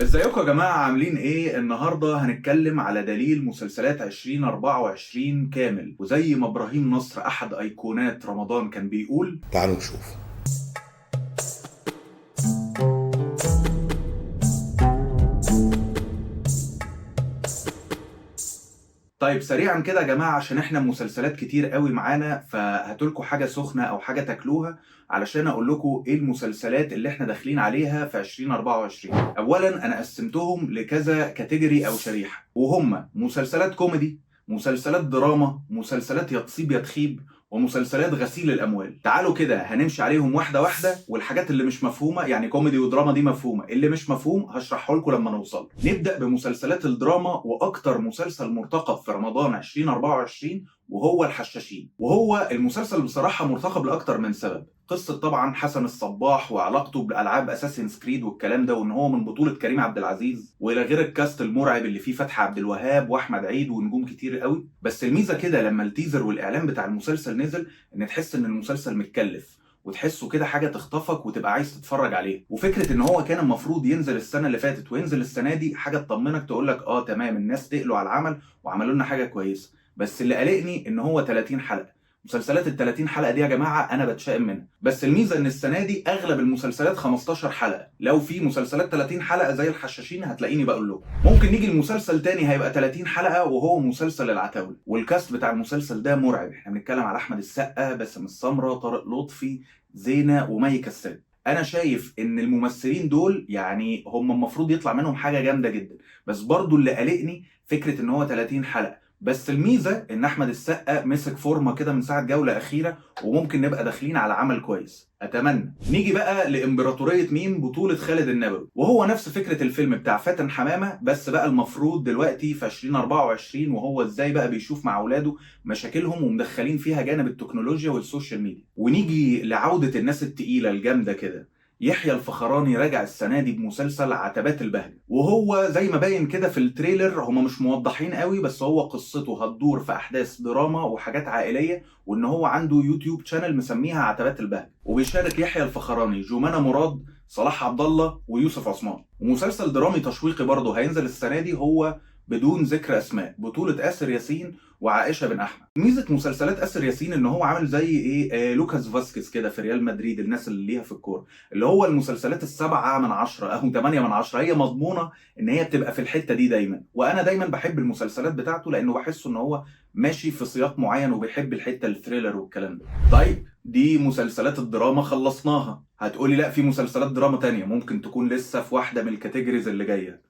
ازيكم يا جماعة عاملين ايه؟ النهاردة هنتكلم على دليل مسلسلات 2024 كامل، وزي ما ابراهيم نصر احد ايقونات رمضان كان بيقول: تعالوا نشوف. طيب سريعا كده يا جماعة، عشان احنا مسلسلات كتير قوي معانا، فهاتولكوا حاجة سخنة او حاجة تاكلوها علشان اقول لكم ايه المسلسلات اللي احنا داخلين عليها في 2024. اولا انا قسمتهم لكذا كاتيجوري او شريحة، وهم مسلسلات كوميدي، مسلسلات دراما، مسلسلات يا تصيب يا تخيب، ومسلسلات غسيل الاموال. تعالوا كده هنمشي عليهم واحده واحده، والحاجات اللي مش مفهومه يعني كوميدي ودراما دي مفهومه، اللي مش مفهوم هشرحه لكم لما نوصل. نبدا بمسلسلات الدراما، واكتر مسلسل مرتقب في رمضان 2024 وهو الحشاشين. وهو المسلسل بصراحه مرتقب لاكتر من سبب. قصه طبعا حسن الصباح وعلاقته بالالعاب اساسن كريد والكلام ده، وان هو من بطوله كريم عبد العزيز، والى غير الكاست المرعب اللي فيه فتحي عبد الوهاب واحمد عيد ونجوم كتير قوي. بس الميزه كده لما التيزر والاعلان بتاع المسلسل نزل، ان تحس ان المسلسل متكلف، وتحسه كده حاجه تخطفك وتبقى عايز تتفرج عليه. وفكره ان هو كان المفروض ينزل السنه اللي فاتت وينزل السنه دي، حاجه تطمنك تقول لك اه تمام، الناس تقلوا على العمل وعملوا لنا حاجه كويسه. بس اللي قلقني ان هو 30 حلقه. مسلسلات ال 30 حلقه دي يا جماعه انا بتشائم منها. بس الميزه ان السنه دي اغلب المسلسلات 15 حلقه. لو في مسلسلات 30 حلقه زي الحشاشين هتلاقيني بقول له. ممكن نيجي لمسلسل تاني هيبقى 30 حلقه، وهو مسلسل العتاوله. والكاست بتاع المسلسل ده مرعب. احنا بنتكلم على احمد السقا، باسم السمره، طارق لطفي، زينه، ومي كساب. انا شايف ان الممثلين دول يعني هم المفروض يطلع منهم حاجه جامده جدا. بس برضو اللي قلقني فكره ان هو 30 حلقه. بس الميزه ان احمد السقا مسك فورمه كده من ساعه جوله اخيره، وممكن نبقى داخلين على عمل كويس اتمنى. نيجي بقى لامبراطوريه ميم بطوله خالد النبوي، وهو نفس فكره الفيلم بتاع فاتن حمامه، بس بقى المفروض دلوقتي في 2024، وهو ازاي بقى بيشوف مع اولاده مشاكلهم، ومدخلين فيها جانب التكنولوجيا والسوشيال ميديا. ونيجي لعوده الناس التقيله الجامده كده. يحيى الفخراني راجع السنه دي بمسلسل عتبات البهجه، وهو زي ما باين كده في التريلر، هما مش موضحين قوي، بس هو قصته هتدور في احداث دراما وحاجات عائليه، وان هو عنده يوتيوب شانل مسميها عتبات البهجه. وبيشارك يحيى الفخراني، جمانة مراد، صلاح عبد الله، ويوسف عثمان. ومسلسل درامي تشويقي برضه هينزل السنه دي، هو بدون ذكر اسماء، بطوله آسر ياسين وعائشه بن احمد. ميزه مسلسلات آسر ياسين ان هو عامل زي ايه، لوكاس فاسكيز كده في ريال مدريد، الناس اللي ليها في الكوره، اللي هو المسلسلات السبعة من عشرة أو 8 من 10، هي مضمونة إن هي بتبقى في الحتة دي دايما. وأنا دايما بحب المسلسلات بتاعته، لأنه بحسه إن هو ماشي في سياق معين، وبيحب الحتة الثريلر والكلام ده. طيب دي مسلسلات الدراما خلصناها. هتقولي لا، في مسلسلات دراما تانية ممكن تكون لسه في واحدة من الكاتيجوريز اللي جاية.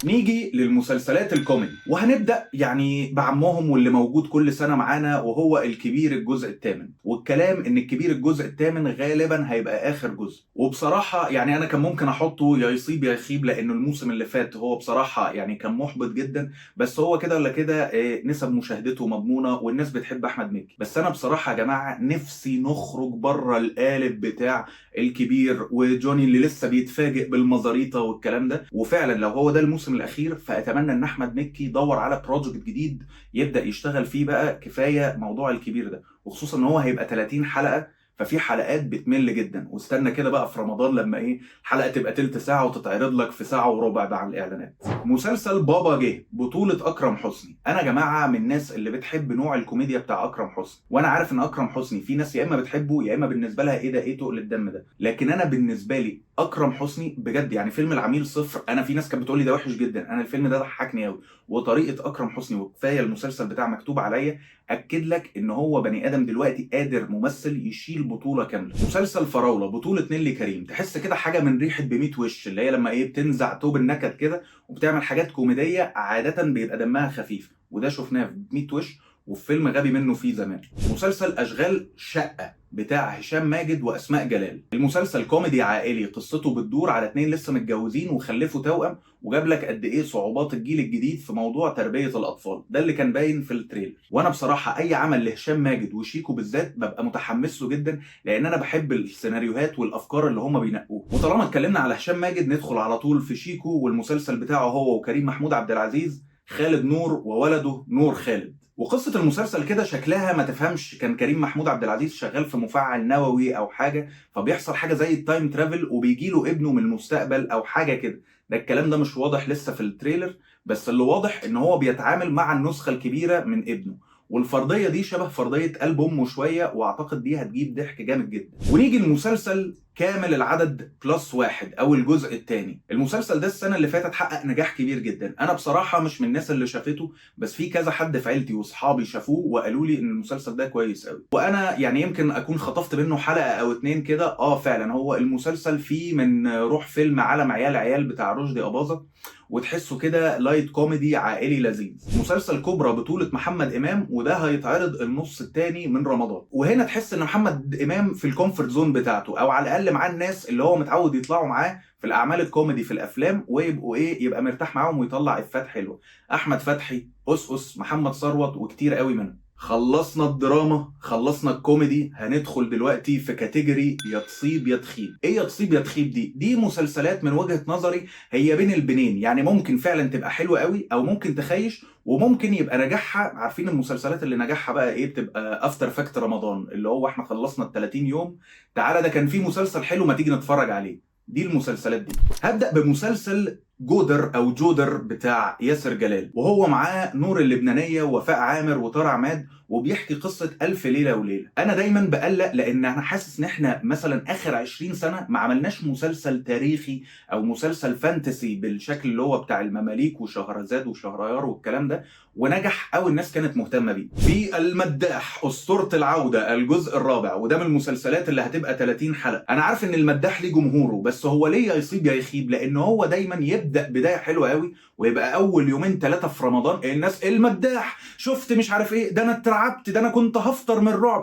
نيجي للمسلسلات الكوميدي، وهنبدأ يعني بعمهم واللي موجود كل سنة معانا، وهو الكبير الجزء الثامن. والكلام ان الكبير الجزء الثامن غالبا هيبقى اخر جزء. وبصراحة يعني انا كان ممكن احطه يا يصيب يا يخيب، لانه الموسم اللي فات هو بصراحة يعني كان محبط جدا. بس هو كده ولا كده نسب مشاهدته مضمونة، والناس بتحب احمد مكي. بس انا بصراحة يا جماعة نفسي نخرج بره القالب بتاع الكبير وجوني اللي لسه بيتفاجئ بالمزاريطة والكلام ده. وفعلا لو هو ده الموسم الاخير، فاتمنى ان احمد مكي يدور على بروجكت جديد يبدا يشتغل فيه بقى. كفايه موضوع الكبير ده، وخصوصا ان هو هيبقى 30 حلقه، ففي حلقات بتمل جدا. واستنى كده بقى في رمضان لما ايه، حلقه تبقى تلت ساعه وتتعرض لك في ساعه وربع بعد الاعلانات. مسلسل بابا جه بطوله اكرم حسني. انا يا جماعه من الناس اللي بتحب نوع الكوميديا بتاع اكرم حسني، وانا عارف ان اكرم حسني في ناس يا اما بتحبه يا اما بالنسبه لها ايه ده، ايه تقل الدم ده. لكن انا بالنسبه لي اكرم حسني بجد يعني فيلم العميل صفر، انا في ناس كانت بتقول لي ده وحش جدا، انا الفيلم ده ضحكني قوي. وطريقه اكرم حسني، وكفايه المسلسل بتاع مكتوب عليا، اكد لك ان هو بني ادم دلوقتي قادر ممثل يشيل بطوله كامله. مسلسل فراوله بطوله نيلي كريم، تحس كده حاجه من ريحه بميت وش، اللي هي لما ايه بتنزع توب النكد كده وبتعمل حاجات كوميديه، عاده بيبقى دمها خفيف، وده شفناه في ميت وش وفي فيلم غبي منه فيه زمان. مسلسل اشغال شقه بتاع هشام ماجد واسماء جلال. المسلسل كوميدي عائلي، قصته بتدور على اتنين لسه متجوزين وخلفوا توأم، وجاب لك قد ايه صعوبات الجيل الجديد في موضوع تربيه الاطفال. ده اللي كان باين في التريلر. وانا بصراحه اي عمل لهشام ماجد وشيكو بالذات ببقى متحمس له جدا، لان انا بحب السيناريوهات والافكار اللي هم بينقوها. وطالما اتكلمنا على هشام ماجد، ندخل على طول في شيكو والمسلسل بتاعه هو وكريم محمود عبد العزيز، خالد نور وولده نور خالد. وقصة المسلسل كده شكلها ما تفهمش، كان كريم محمود عبد العزيز شغال في مفاعل نووي أو حاجة، فبيحصل حاجة زي التايم ترافل وبيجي له ابنه من المستقبل أو حاجة كده. ده الكلام ده مش واضح لسه في التريلر، بس اللي واضح إن هو بيتعامل مع النسخة الكبيرة من ابنه، والفرضية دي شبه فرضية قلب أمه شوية، وأعتقد دي هتجيب ضحك جامد جدا. ونيجي المسلسل كامل العدد بلس واحد أو الجزء الثاني. المسلسل ده السنة اللي فاتت حقق نجاح كبير جدا. أنا بصراحة مش من الناس اللي شافته، بس في كذا حد في عيلتي واصحابي شافوه وقالوا لي ان المسلسل ده كويس قوي، وانا يعني يمكن اكون خطفت منه حلقه او اتنين كده. فعلا هو المسلسل فيه من روح فيلم عالم عيال عيال بتاع رشدي اباظه، وتحسه كده لايت كوميدي عائلي لذيذ. مسلسل كوبرا بطولة محمد إمام، وده هيتعرض النص الثاني من رمضان. وهنا تحس إن محمد إمام في الكومفورت زون بتاعته، أو على الأقل معاه الناس اللي هو متعود يطلعوا معاه في الأعمال الكوميدي في الأفلام، ويبقوا يبقى مرتاح معاهم ويطلع إفات حلوة. أحمد فتحي، أس محمد ثروت، وكتير قوي منهم. خلصنا الدراما، خلصنا الكوميدي، هندخل دلوقتي في كاتيجوري يا تصيب يا تخيب. ايه يا تصيب يا تخيب دي مسلسلات من وجهة نظري هي بين البنين، يعني ممكن فعلا تبقى حلوة قوي او ممكن تخيش، وممكن يبقى نجاحها، عارفين المسلسلات اللي نجاحها بقى ايه؟ بتبقى افتر فاكت رمضان، اللي هو احنا خلصنا ال 30 يوم، تعالى ده كان في مسلسل حلو ما تيجي نتفرج عليه. دي المسلسلات دي. هبدأ بمسلسل جودر او جودر بتاع ياسر جلال، وهو معاه نور اللبنانيه ووفاء عامر وطارق عماد، وبيحكي قصه الف ليله وليله. انا دايما بقلق لان انا حاسس ان احنا مثلا اخر 20 سنه ما عملناش مسلسل تاريخي او مسلسل فانتسي بالشكل اللي هو بتاع المماليك وشهرزاد وشهريار والكلام ده، ونجح او الناس كانت مهتمه بيه. في المداح اسطوره العوده الجزء الرابع، وده من المسلسلات اللي هتبقى 30 حلقه. انا عارف ان المداح ليه جمهوره، بس هو ليه يصيب يا يخيب؟ لان هو دايما يبدا بدايه حلوه قوي، ويبقى اول يومين ثلاثه في رمضان الناس المداح شفت مش عارف ايه، ده انا اترعبت، ده انا كنت هفطر من الرعب.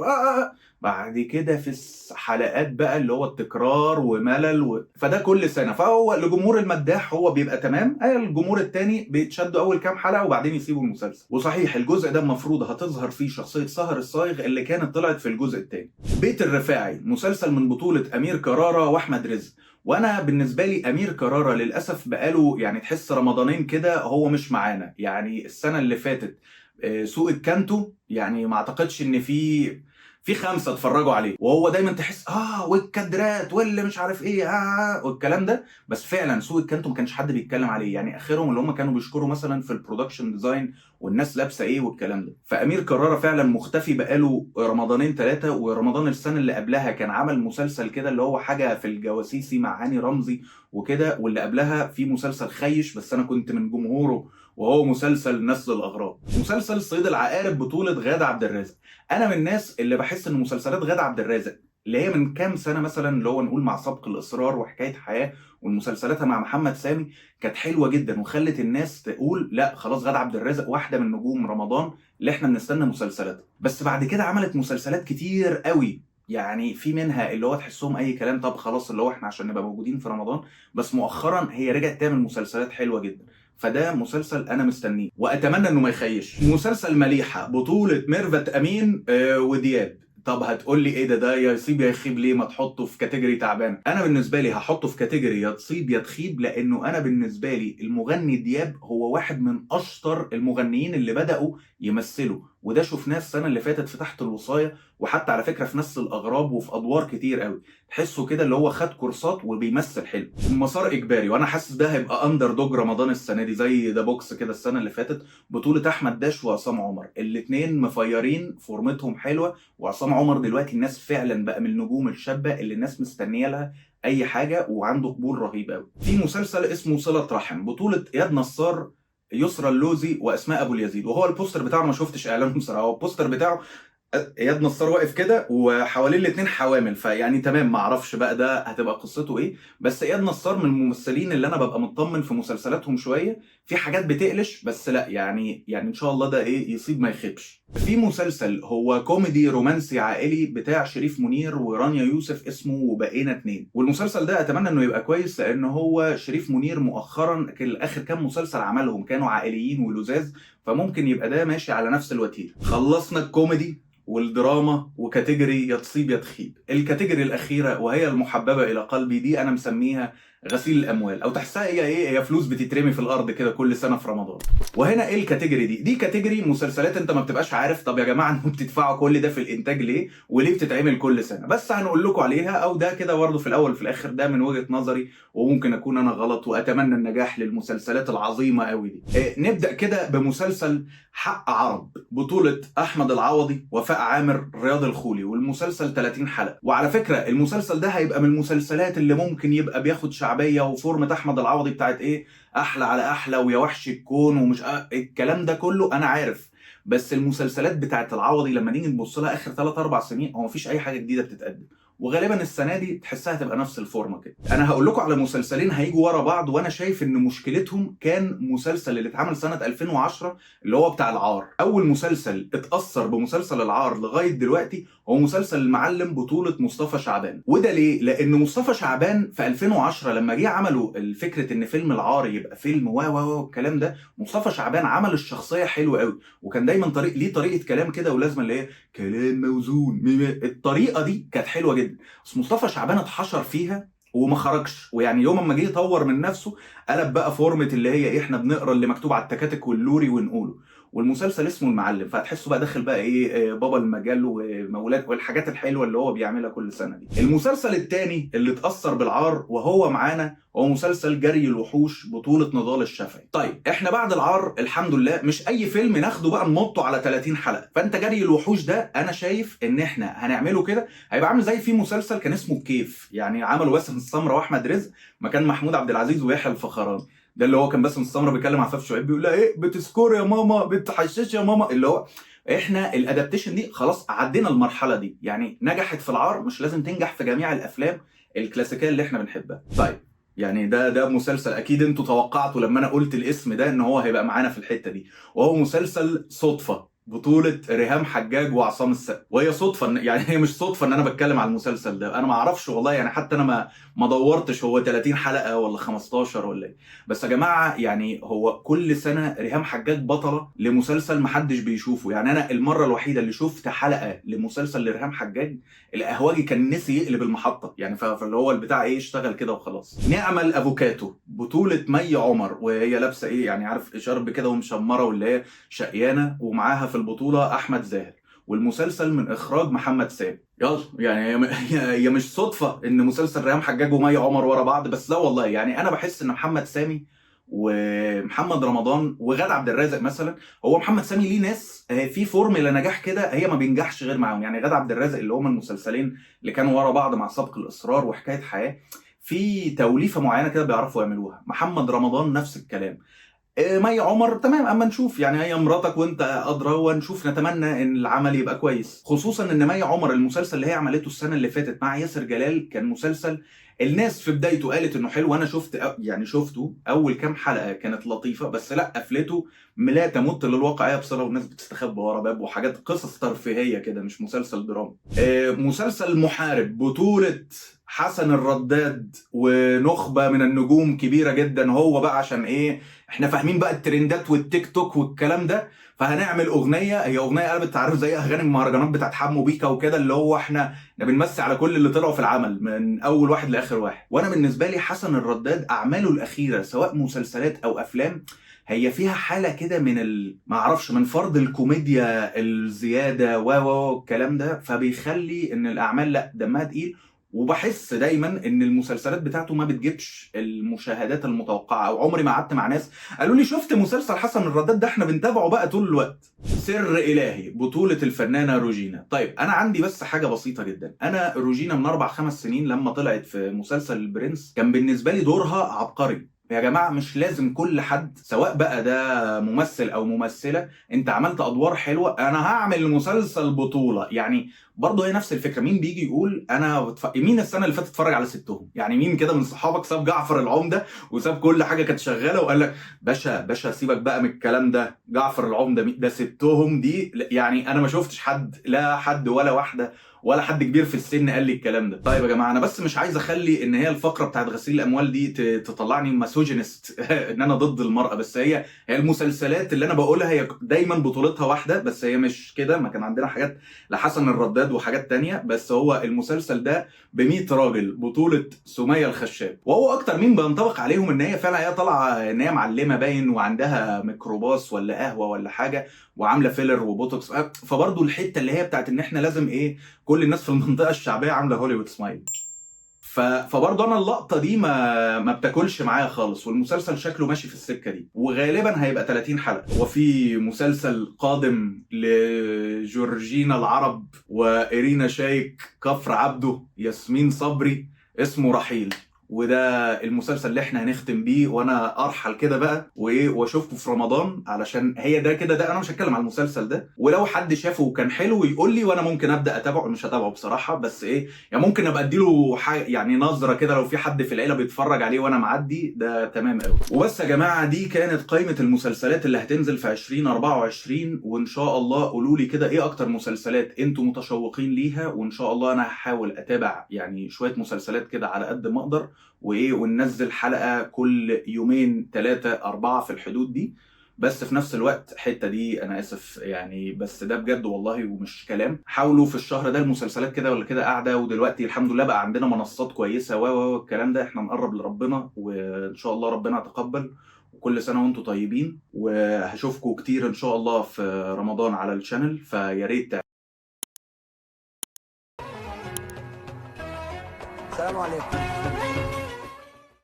بعد كده في حلقات بقى اللي هو التكرار وملل فده كل سنه. فهو لجمهور المداح هو بيبقى تمام، الجمهور التاني بيتشدوا اول كام حلقه وبعدين يسيبوا المسلسل. وصحيح الجزء ده المفروض هتظهر فيه شخصيه سهر الصايغ اللي كانت طلعت في الجزء الثاني. بيت الرفاعي مسلسل من بطوله امير كرارة واحمد رزق. وانا بالنسبه لي امير كرارة للاسف بقاله يعني تحس رمضانين كده هو مش معانا. يعني السنه اللي فاتت سوق الكانتو، يعني ما اعتقدش ان في 5 اتفرجوا عليه، وهو دايما تحس والكادرات واللي مش عارف ايه والكلام ده، بس فعلا سوق الكانتو ما كانش حد بيتكلم عليه. يعني اخرهم اللي هم كانوا بيشكروا مثلا في البرودكشن ديزاين والناس لابسه ايه والكلام ده. فامير كرارة فعلا مختفي بقاله رمضانين 3، ورمضان السنه اللي قبلها كان عمل مسلسل كده اللي هو حاجه في الجواسيسي مع هاني رمزي وكده، واللي قبلها في مسلسل خيش بس انا كنت من جمهوره، وهو مسلسل نسل الاغراب. مسلسل صيد العقارب بطولة غادة عبد الرازق. انا من الناس اللي بحس ان مسلسلات غادة عبد الرازق اللي هي من كام سنه مثلا، اللي هو نقول مع سبق الاصرار وحكايه حياه والمسلسلاتها مع محمد سامي، كانت حلوه جدا وخلت الناس تقول لا خلاص غادة عبد الرازق واحده من نجوم رمضان اللي احنا بنستنى مسلسلاتها. بس بعد كده عملت مسلسلات كتير قوي، يعني في منها اللي هو تحسهم اي كلام، طب خلاص اللي هو احنا عشان نبقى موجودين في رمضان. بس مؤخرا هي رجعت تعمل مسلسلات حلوه جدا، فده مسلسل انا مستنيه واتمنى انه ما يخيش. مسلسل مليحه بطوله ميرفت امين ودياب. طب هتقول لي ايه ده يا يصيب يا يخيب؟ ليه ما تحطه في كاتيجوري تعبان؟ انا بالنسبه لي هحطه في كاتيجوري يا تصيب يا تخيب، لانه انا بالنسبه لي المغني دياب هو واحد من اشطر المغنيين اللي بداوا يمثلوا، وده شفناه السنه اللي فاتت في تحت الوصايه، وحتى على فكره في نسل الاغراب وفي ادوار كتير قوي. تحسه كده اللي هو خد كورسات وبيمثل حلو. مسار اجباري، وانا حاسس ده هيبقى اندر دوج رمضان السنه دي زي ذا بوكس كده السنه اللي فاتت، بطوله احمد داش وعصام عمر. الاثنين مفيرين، فورمتهم حلوه، وعصام عمر دلوقتي الناس فعلا بقى من النجوم الشابه اللي الناس مستنيه لها اي حاجه، وعنده قبول رهيب قوي. في مسلسل اسمه صله رحم بطوله اياد نصار، يسرا اللوزي، واسماء ابو اليزيد. وهو البوستر بتاعه ما شفتش اعلانه بصراحه، هو البوستر بتاعه اياد نصار واقف كده وحوالين الاثنين حوامل، فيعني تمام ما اعرفش بقى ده هتبقى قصته ايه. بس اياد نصار من الممثلين اللي انا ببقى مطمن في مسلسلاتهم شويه، في حاجات بتقلش بس لا يعني ان شاء الله ده يصيب ما يخيبش. في مسلسل هو كوميدي رومانسي عائلي بتاع شريف منير ورانيا يوسف اسمه وبقينا 2، والمسلسل ده اتمنى انه يبقى كويس، لان هو شريف منير مؤخرا اخر كام مسلسل عملهم كانوا عائليين ولذاذ، فممكن يبقى ده ماشي على نفس الوتيره. خلصنا الكوميدي والدراما وكاتيجوري يا تصيب يا تخيب. الكاتيجوري الاخيره وهي المحببه الى قلبي دي انا مسميها غسيل الاموال، او تحسها هي ايه، هي فلوس بتترمي في الارض كده كل سنه في رمضان. وهنا ايه الكاتيجوري دي كاتيجوري مسلسلات انت ما بتبقاش عارف طب يا جماعه انتوا بتدفعوا كل ده في الانتاج ليه، وليه بتتعمل كل سنه، بس هنقول لكم عليها، او ده كده برضه في الاول وفي الاخر ده من وجهه نظري، وممكن اكون انا غلط، واتمنى النجاح للمسلسلات العظيمه قوي دي. نبدا كده بمسلسل حق عرب، بطوله احمد العوضي، وفاء عامر، رياض الخولي، والمسلسل 30 حلقه. وعلى فكره المسلسل ده هيبقى من المسلسلات اللي ممكن يبقى بياخد شعبيه، وفورمه احمد العوضي بتاعت ايه، احلى على احلى، ويا وحش الكون، ومش الكلام ده كله انا عارف. بس المسلسلات بتاعت العوضي لما نيجي نبص لها اخر 3 4 سنين، هو مفيش اي حاجه جديده بتتقدم، وغالبا السنه دي تحسها تبقى نفس الفورمه كده. انا هقول لكم على مسلسلين هيجوا ورا بعض، وانا شايف ان مشكلتهم كان مسلسل اللي اتعمل سنه 2010 اللي هو بتاع العار. اول مسلسل اتاثر بمسلسل العار لغايه دلوقتي هو مسلسل المعلم، بطوله مصطفى شعبان. وده ليه؟ لان مصطفى شعبان في 2010 لما جه عملوا الفكره ان فيلم العار يبقى فيلم الكلام ده، مصطفى شعبان عمل الشخصيه حلوه قوي، وكان دايما ليه طريقه كلام كده، ولازم اللي هي كلام موزون، الطريقه دي كانت حلوه جدا. بس مصطفى شعبان اتحشر فيها وما خرجش، ويعني يوم ما جه يطور من نفسه قلب بقى فورمه اللي هي ايه، احنا بنقرا اللي مكتوب على التكاتك واللوري ونقوله. والمسلسل اسمه المعلم، فهتحسه بقى داخل بقى ايه، بابا المجال ومولات والحاجات الحلوه اللي هو بيعملها كل سنه دي. المسلسل الثاني اللي اتاثر بالعار وهو معانا هو مسلسل جري الوحوش، بطولة نضال الشافعي. طيب احنا بعد العار الحمد لله مش اي فيلم ناخده بقى نمطه على 30 حلقة، فانت جري الوحوش ده انا شايف ان احنا هنعمله كده هيبقى عامل زي في مسلسل كان اسمه الكيف، يعني عملوا باسم السمرة واحمد رزق مكان محمود عبد العزيز ويحيى الفخراني. ده اللي هو كان باسم السمرة بيتكلم عن عفاف شعيب بيقول لها ايه، بتسكور يا ماما، بتحشش يا ماما، اللي هو احنا الادابتيشن دي خلاص عدينا المرحله دي، يعني نجحت في العار مش لازم تنجح في جميع الافلام الكلاسيكيه اللي احنا بنحبها. طيب يعني ده مسلسل اكيد انتوا توقعتوا لما انا قلت الاسم ده ان هو هيبقى معانا في الحته دي، وهو مسلسل صدفه، بطولة ريهام حجاج وعصام السقا. وهي صدفة يعني هي مش صدفة ان انا بتكلم على المسلسل ده، انا ما اعرفش والله، يعني حتى انا ما دورتش هو 30 حلقة ولا 15 ولا ايه. بس يا جماعة يعني هو كل سنة ريهام حجاج بطلة لمسلسل محدش بيشوفه، يعني انا المرة الوحيدة اللي شفت حلقة لمسلسل لريهام حجاج القهوجي كان نسي يقلب المحطة، يعني فاللي هو البتاع ايه، اشتغل كده وخلاص. نعمل افوكاتو، بطولة مي عمر، وهي لابسة ايه يعني عارف شرب كده ومشمرة، واللي هي شقيانة، ومعاها في البطولة احمد زاهر، والمسلسل من اخراج محمد سامي. يلا يعني هي مش صدفة ان مسلسل ريهام حجاج ومي عمر ورا بعض، بس لا والله يعني انا بحس ان محمد سامي ومحمد رمضان وغادة عبد الرازق مثلا، هو محمد سامي ليه ناس في فورمولا نجاح كده هي ما بينجحش غير معاهم، يعني غادة عبد الرازق اللي هم المسلسلين اللي كانوا ورا بعض مع سبق الاصرار وحكايه حياه، في توليفه معينه كده بيعرفوا يعملوها. محمد رمضان نفس الكلام. مي عمر تمام، اما نشوف يعني هي مراتك وانت ادرى، ونشوف نتمنى ان العمل يبقى كويس، خصوصا ان مي عمر المسلسل اللي هي عملته السنه اللي فاتت مع ياسر جلال كان مسلسل الناس في بدايته قالت انه حلو، وانا يعني شفته اول كام حلقه كانت لطيفه، بس لا قفلته لا تمت للواقعيه بصراحه، والناس بتستخبى ورا باب وحاجات قصص ترفيهيه كده مش مسلسل دراما. مسلسل محارب، بطوله حسن الرداد ونخبه من النجوم كبيره جدا. هو بقى عشان ايه، احنا فاهمين بقى الترندات والتيك توك والكلام ده، فهنعمل اغنيه، هي اغنيه قلبت عارف زي اغاني المهرجانات بتاعت حمو بيكا وكده، اللي هو احنا بنمسي على كل اللي طلعوا في العمل من اول واحد لاخر واحد. وانا بالنسبه لي حسن الرداد اعماله الاخيره سواء مسلسلات او افلام هي فيها حاله كده من ما اعرفش، من فرض الكوميديا الزياده الكلام ده، فبيخلي ان الاعمال لا دمها تقيل. وبحس دايما ان المسلسلات بتاعته ما بتجيبش المشاهدات المتوقعه، او عمري ما قعدت مع ناس قالوا لي شفت مسلسل حسن الرداد ده احنا بنتابعه بقى طول الوقت. سر الهي، بطوله الفنانه روجينا. طيب انا عندي بس حاجه بسيطه جدا، انا روجينا من 4 5 سنين لما طلعت في مسلسل البرنس كان بالنسبه لي دورها عبقري. يا جماعه مش لازم كل حد سواء بقى ده ممثل او ممثله انت عملت ادوار حلوه انا هعمل مسلسل بطوله، يعني برضه هي نفس الفكره. مين بيجي يقول مين السنه اللي فاتت اتفرج على ستهم، يعني مين كده من صحابك ساب جعفر العمده وساب كل حاجه كانت شغاله وقال لك باشا سيبك بقى من الكلام ده، جعفر العمده ده ستهم دي، يعني انا ما شفتش حد، لا حد ولا واحده ولا حد كبير في السن قال لي الكلام ده. طيب يا جماعه، انا بس مش عايز اخلي ان هي الفقره بتاعت غسيل الاموال دي تطلعني ماسوجينست ان انا ضد المراه. بس هي المسلسلات اللي انا بقولها هي دايما بطولتها واحده، بس هي مش كده. ما كان عندنا حاجات لحسن الرداد وحاجات تانية، بس هو المسلسل ده ب 100 راجل، بطوله سميه الخشاب. وهو اكتر مين بينطبق عليهم ان هي فعلا هي طالعه ان هي معلمه باين، وعندها ميكروباص ولا قهوه ولا حاجه، وعامله فيلر وبوتوكس. فبرضه الحته اللي هي بتاعت ان احنا لازم ايه، كل الناس في المنطقه الشعبيه عامله هوليوود سمايل. فبرضه انا اللقطه دي ما بتاكلش معايا خالص، والمسلسل شكله ماشي في السكه دي، وغالبا هيبقى 30 حلقه. وفي مسلسل قادم لجورجينا العرب وإيرينا شايك، كفر عبده، ياسمين صبري، اسمه رحيل. وده المسلسل اللي احنا هنختم بيه، وانا ارحل كده بقى وايه واشوفكم في رمضان، علشان هي ده كده. ده انا مش هتكلم على المسلسل ده، ولو حد شافه وكان حلو يقول لي وانا ممكن ابدا اتابعه. مش هتابعه بصراحه، بس ايه يعني ممكن ابقى اديله يعني نظره كده لو في حد في العيله بيتفرج عليه وانا معدي، ده تمام قوي. وبس يا جماعه، دي كانت قائمه المسلسلات اللي هتنزل في 2024. وان شاء الله قولوا لي كده ايه اكتر مسلسلات انتوا متشوقين ليها، وان شاء الله انا هحاول اتابع يعني شويه مسلسلات كده على قد ما اقدر، وايه وننزل حلقه كل يومين 3 4 في الحدود دي. بس في نفس الوقت الحته دي انا اسف يعني، بس ده بجد والله ومش كلام. حاولوا في الشهر ده المسلسلات كده ولا كده قاعده، ودلوقتي الحمد لله بقى عندنا منصات كويسه الكلام ده، احنا نقرب لربنا وان شاء الله ربنا يتقبل. وكل سنه وانتم طيبين، وهشوفكم كتير ان شاء الله في رمضان على الشانل، فيا ريت. السلام عليكم.